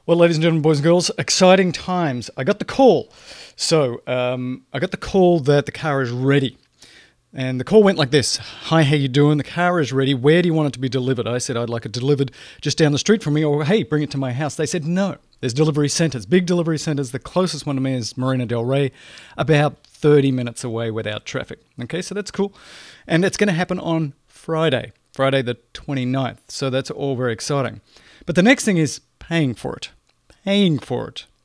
Well, ladies and gentlemen, boys and girls, exciting times. I got the call. I got the call that the car is ready. And the call went like this. Hi, how you doing? The car is ready. Where do you want it to be delivered? I said, I'd like it delivered just down the street from me, or hey, bring it to my house. They said, no. There's delivery centers, big delivery centers. The closest one to me is Marina del Rey, about 30 minutes away without traffic. Okay, so that's cool. And it's going to happen on Friday the 29th. So that's all very exciting. But the next thing is paying for it.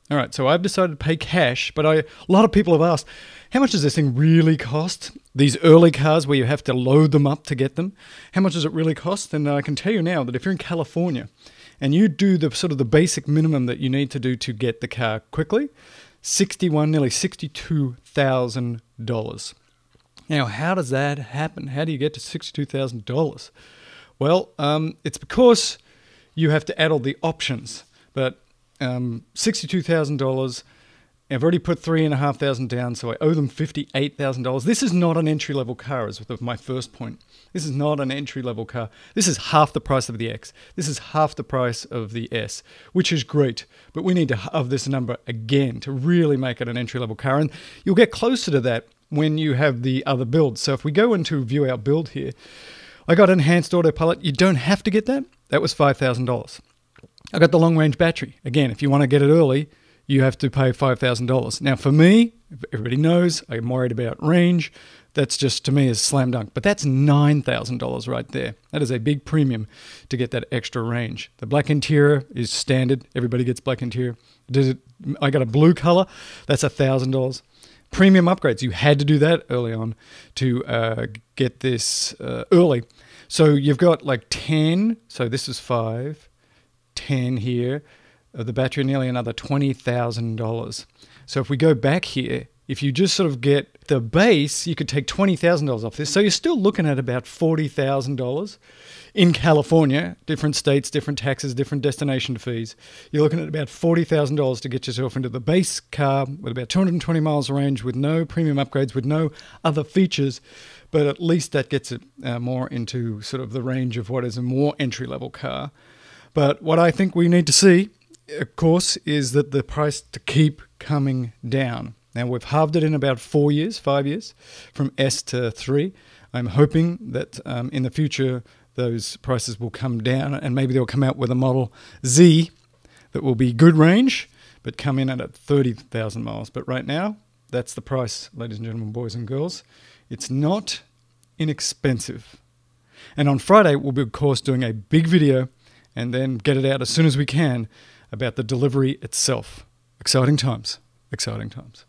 All right, so I've decided to pay cash, but a lot of people have asked, how much does this thing really cost? These early cars where you have to load them up to get them, how much does it really cost? And I can tell you now that if you're in California and you do the sort of the basic minimum that you need to do to get the car quickly, nearly $62,000. Now, how does that happen? How do you get to $62,000? Well, it's because you have to add all the options, but $62,000. I've already put $3,500 down, so I owe them $58,000. This is not an entry-level car, is my first point. This is not an entry-level car. This is half the price of the X. This is half the price of the S, which is great. But we need to have this number again to really make it an entry-level car. And you'll get closer to that when you have the other builds. So if we go into view our build here, I got enhanced autopilot. You don't have to get that. That was $5,000. I got the long-range battery. Again, if you want to get it early, you have to pay $5,000. Now, for me, everybody knows I'm worried about range. That's just, to me, is slam dunk. But that's $9,000 right there. That is a big premium to get that extra range. The black interior is standard. Everybody gets black interior. I got a blue color. That's $1,000. Premium upgrades. You had to do that early on to get this early. So you've got like 10. So this is 5, 10 here. The battery, nearly another $20,000. So if we go back here, if you just sort of get the base, you could take $20,000 off this. So you're still looking at about $40,000 in California, different states, different taxes, different destination fees. You're looking at about $40,000 to get yourself into the base car with about 220 miles of range, with no premium upgrades, with no other features. But at least that gets it more into sort of the range of what is a more entry-level car. But what I think we need to see, of course, is that the price to keep coming down. Now, we've halved it in about 5 years, from S to 3. I'm hoping that in the future, those prices will come down, and maybe they'll come out with a Model Z that will be good range, but come in at 30,000 miles. But right now, that's the price, ladies and gentlemen, boys and girls. It's not inexpensive. And on Friday, we'll be, of course, doing a big video and then get it out as soon as we can about the delivery itself. Exciting times. Exciting times.